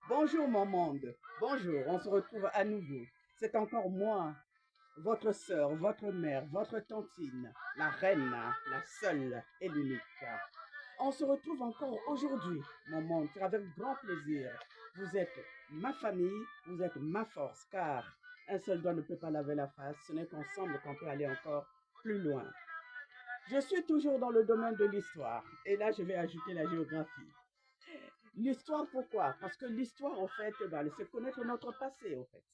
Bonjour mon monde, bonjour, on se retrouve à nouveau. C'est encore moi, votre sœur, votre mère, votre tantine, la reine, la seule et l'unique. On se retrouve encore aujourd'hui, mon monde, avec grand plaisir. Vous êtes ma famille, vous êtes ma force, car un seul doigt ne peut pas laver la face, ce n'est qu'ensemble qu'on peut aller encore plus loin. Je suis toujours dans le domaine de l'histoire, et là je vais ajouter la géographie. L'histoire, pourquoi? Parce que l'histoire, en fait, c'est connaître notre passé, en fait.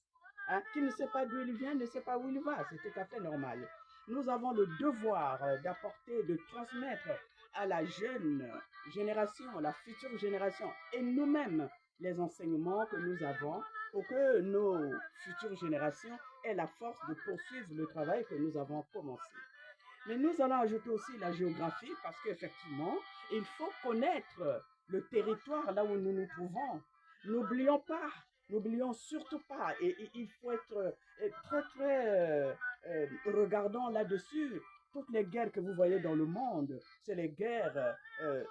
Hein? Qui ne sait pas d'où il vient ne sait pas où il va. C'est tout à fait normal. Nous avons le devoir d'apporter, de transmettre à la jeune génération, la future génération et nous-mêmes les enseignements que nous avons pour que nos futures générations aient la force de poursuivre le travail que nous avons commencé. Mais nous allons ajouter aussi la géographie parce qu'effectivement, il faut connaître le territoire là où nous nous trouvons. N'oublions pas, n'oublions surtout pas, et il faut être très regardant là-dessus. Toutes les guerres que vous voyez dans le monde, c'est les guerres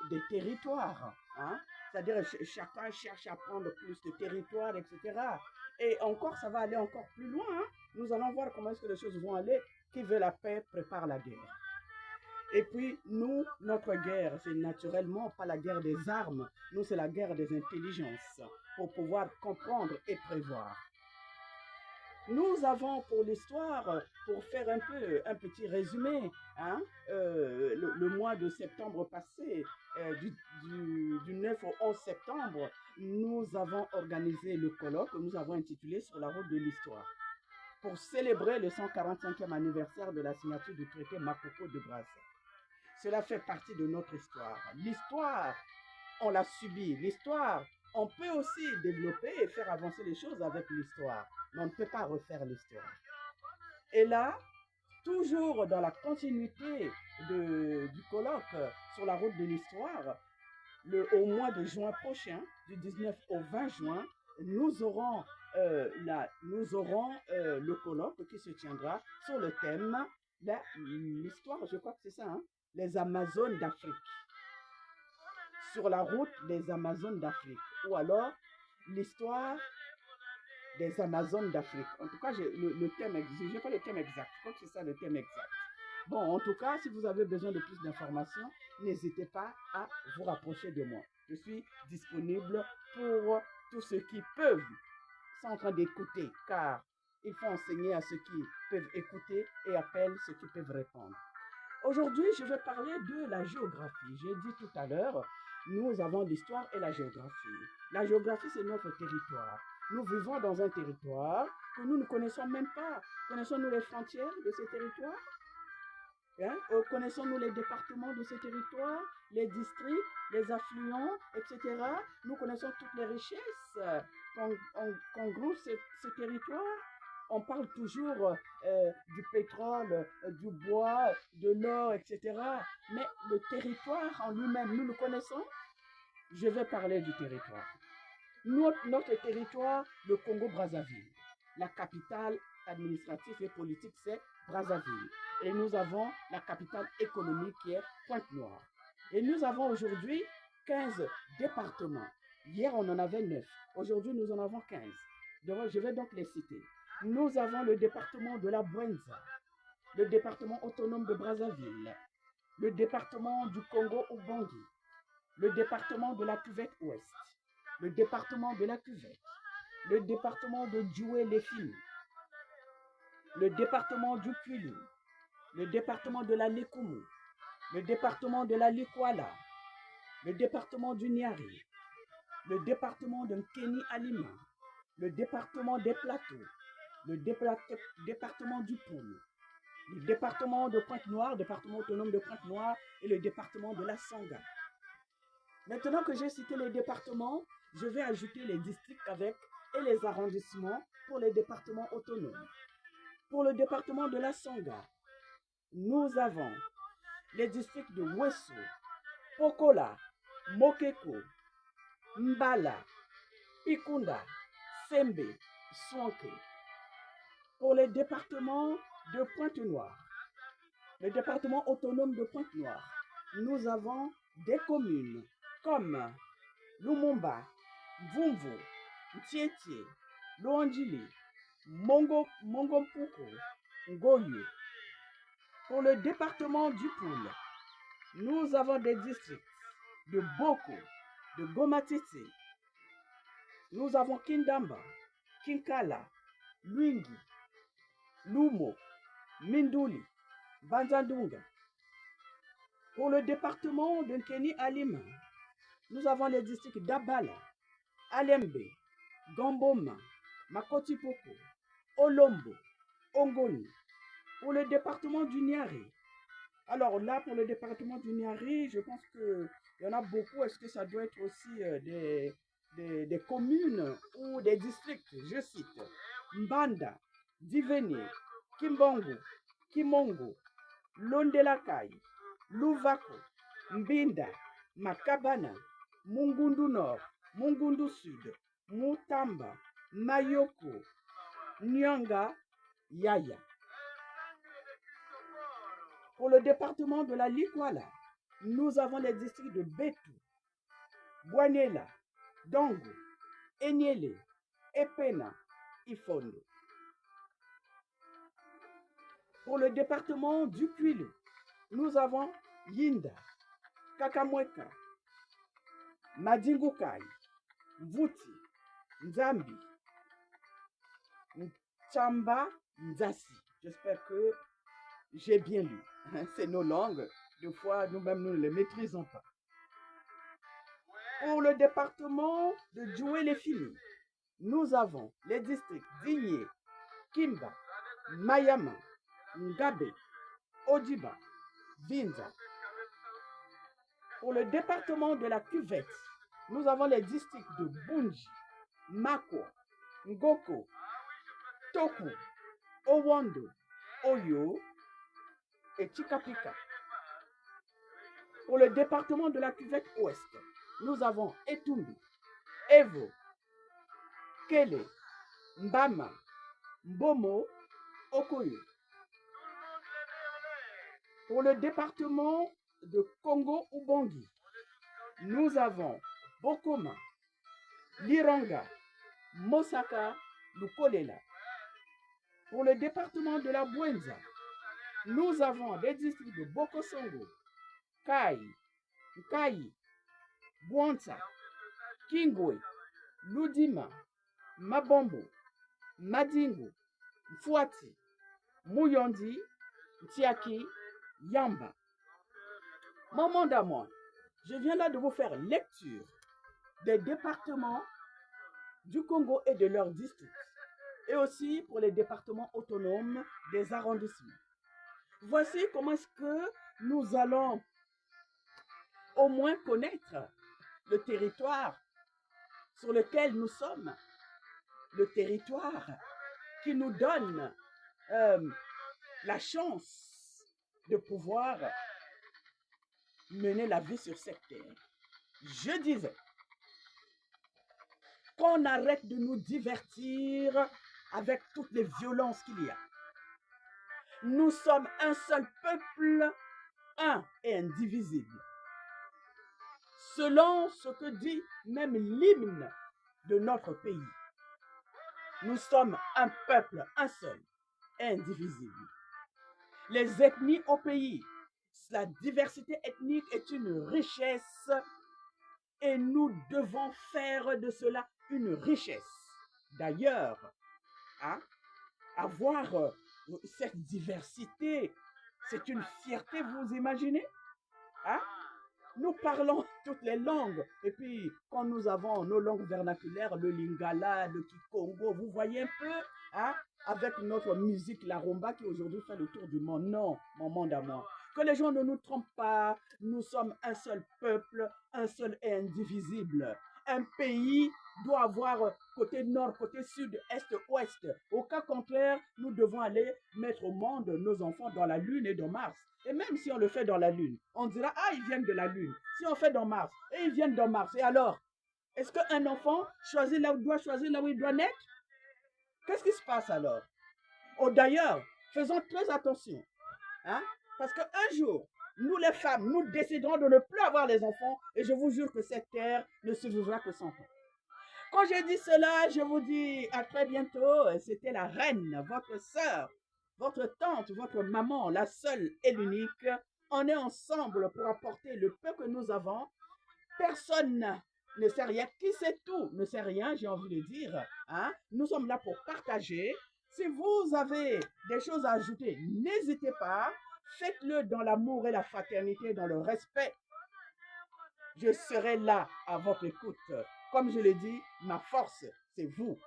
des territoires. Hein? C'est-à-dire chacun cherche à prendre plus de territoire, etc. Et encore, ça va aller encore plus loin. Hein? Nous allons voir comment est-ce que les choses vont aller. Qui veut la paix prépare la guerre. Et puis, nous, notre guerre, c'est naturellement pas la guerre des armes. Nous, c'est la guerre des intelligences pour pouvoir comprendre et prévoir. Nous avons pour l'histoire, pour faire un peu un petit résumé, hein, le mois de septembre passé, du 9 au 11 septembre, nous avons organisé le colloque que nous avons intitulé Sur la route de l'histoire pour célébrer le 145e anniversaire de la signature du traité Makoko de Brest. Cela fait partie de notre histoire. L'histoire, on l'a subie. L'histoire, on peut aussi développer et faire avancer les choses avec l'histoire, mais on ne peut pas refaire l'histoire. Et là, toujours dans la continuité du colloque sur la route de l'histoire, au mois de juin prochain, du 19 au 20 juin, nous aurons le colloque qui se tiendra sur le thème l'histoire, je crois que c'est ça, hein, les Amazones d'Afrique. Sur la route des Amazones d'Afrique. Ou alors l'histoire des Amazones d'Afrique. En tout cas, le thème exact. Je n'ai pas le thème exact. Je crois que c'est ça le thème exact. Bon, en tout cas, si vous avez besoin de plus d'informations, n'hésitez pas à vous rapprocher de moi. Je suis disponible pour tous ceux qui peuvent, sont en train d'écouter, car il faut enseigner à ceux qui peuvent écouter et appellent ceux qui peuvent répondre. Aujourd'hui, je vais parler de la géographie. J'ai dit tout à l'heure, nous avons l'histoire et la géographie. La géographie, c'est notre territoire. Nous vivons dans un territoire que nous ne connaissons même pas. Connaissons-nous les frontières de ce territoire? Hein? Connaissons-nous les départements de ce territoire, les districts, les affluents, etc. Nous connaissons toutes les richesses qu'engroupe ce territoire. On parle toujours du pétrole, du bois, de l'or, etc. Mais le territoire en lui-même, nous le connaissons. Je vais parler du territoire. Notre territoire, le Congo-Brazzaville. La capitale administrative et politique, c'est Brazzaville. Et nous avons la capitale économique qui est Pointe-Noire. Et nous avons aujourd'hui 15 départements. Hier, on en avait 9. Aujourd'hui, nous en avons 15. Donc, je vais donc les citer. Nous avons le département de la Bouenza, le département autonome de Brazzaville, le département du Congo-Ubangi, le département de la Cuvette Ouest, le département de la Cuvette, le département de Djoué-les-Fini, le département du Kwilu, le département de la Lekumu, le département de la Likwala, le département du Niari, le département de Nkeni-Alima, le département des Plateaux, le département du Poul, le département de Pointe-Noire, département autonome de Pointe-Noire et le département de la Sangha. Maintenant que j'ai cité les départements, je vais ajouter les districts avec et les arrondissements pour les départements autonomes. Pour le département de la Sangha, nous avons les districts de Wesso, Pokola, Mokeko, Mbala, Pikunda, Sembe, Swanke. Pour les départements de Pointe-Noire, le département autonome de Pointe-Noire, nous avons des communes comme Lumumba, Mvumvu, Ntiétié, Luandjili, Mongompuko, Ngoyo. Pour le département du Poul, nous avons des districts de Boko, de Gomatiti. Nous avons Kindamba, Kinkala, Luingi, Lumo, Minduli, Banzandunga. Pour le département de Nkeni Alima, nous avons les districts d'Abala, Alembe, Gamboma, Makotipoko, Olombo, Ongoni. Pour le département du Niari, alors là, pour le département du Niari, je pense qu'il y en a beaucoup. Est-ce que ça doit être aussi des communes ou des districts? Je cite Mbanda, Diveni, Kimbongo, Kimongo, Londelakai, Luvako, Mbinda, Makabana, Mungundu Nord, Mungundu Sud, Mutamba, Mayoko, Nyanga, Yaya. Pour le département de la Likwala, nous avons les districts de Betou, Bouanela, Dongo, Enyele, Epena, Ifondo. Pour le département du Kwilu, nous avons Yinda, Kakamweka, Madingukai, Mvuti, Nzambi, Chamba, Nzasi. J'espère que j'ai bien lu. C'est nos langues. Des fois, nous-mêmes, nous ne les maîtrisons pas. Pour le département de Djoué-les-Fini, nous avons les districts d'Igné, Kimba, Mayama, Ngabe, Odiba, Vinza. Pour le département de la Cuvette, nous avons les districts de Bunji, Mako, Ngoko, Toku, Owando, Oyo et Chikapika. Pour le département de la Cuvette Ouest, nous avons Etumbi, Evo, Kele, Mbama, Mbomo, Okoyo. Pour le département de Congo-Ubangi, nous avons Bokoma, Liranga, Mosaka, Lukolela. Pour le département de la Bouenza, nous avons des districts de Bokosongo, Kai, Nkai, Bouanza, Kingwe, Ludima, Mabombo, Madingo, Mfouati, Mouyondi, Tiaki, Yamba. Maman d'amour, je viens là de vous faire lecture des départements du Congo et de leurs districts, et aussi pour les départements autonomes des arrondissements. Voici comment est-ce que nous allons au moins connaître le territoire sur lequel nous sommes, le territoire qui nous donne la chance de pouvoir mener la vie sur cette terre. Je disais qu'on arrête de nous divertir avec toutes les violences qu'il y a. Nous sommes un seul peuple, un et indivisible. Selon ce que dit même l'hymne de notre pays, nous sommes un peuple, un seul, indivisible. Les ethnies au pays, la diversité ethnique est une richesse et nous devons faire de cela une richesse. D'ailleurs, avoir cette diversité, c'est une fierté, vous imaginez? Nous parlons toutes les langues. Et puis, quand nous avons nos langues vernaculaires, le lingala, le kikongo, vous voyez un peu, avec notre musique, la rumba, qui aujourd'hui fait le tour du monde. Non, mon monde à moi. Que les gens ne nous trompent pas. Nous sommes un seul peuple, un seul et indivisible. Un pays doit avoir côté nord, côté sud, est, ouest. Au cas contraire, nous devons aller mettre au monde nos enfants dans la Lune et dans Mars. Et même si on le fait dans la Lune, on dira, ils viennent de la Lune. Si on fait dans Mars, et ils viennent dans Mars. Et alors, est-ce qu'un enfant doit choisir là où il doit naître? Qu'est-ce qui se passe alors? Oh, d'ailleurs, faisons très attention. Parce qu'un jour, nous les femmes, nous déciderons de ne plus avoir les enfants et je vous jure que cette terre ne survivra que 100 ans. Quand je dis cela, je vous dis à très bientôt. C'était la reine, votre sœur, votre tante, votre maman, la seule et l'unique. On est ensemble pour apporter le peu que nous avons. Personne ne sait rien. Qui sait tout ne sait rien, j'ai envie de dire. Hein? Nous sommes là pour partager. Si vous avez des choses à ajouter, n'hésitez pas. Faites-le dans l'amour et la fraternité, dans le respect. Je serai là à votre écoute. Comme je l'ai dit, ma force, c'est vous.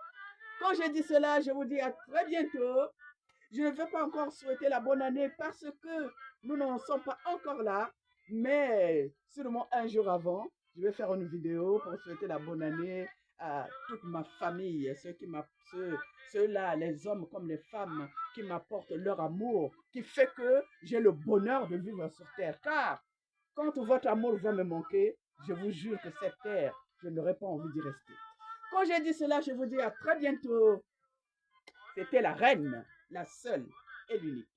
Quand je dis cela, je vous dis à très bientôt. Je ne veux pas encore souhaiter la bonne année parce que nous n'en sommes pas encore là. Mais seulement un jour avant, je vais faire une vidéo pour souhaiter la bonne année à toute ma famille, ceux-là, les hommes comme les femmes qui m'apportent leur amour, qui fait que j'ai le bonheur de vivre sur terre. Car quand votre amour va me manquer, je vous jure que cette terre, je n'aurai pas envie d'y rester. Quand j'ai dit cela, je vous dis à très bientôt. C'était la reine, la seule et l'unique.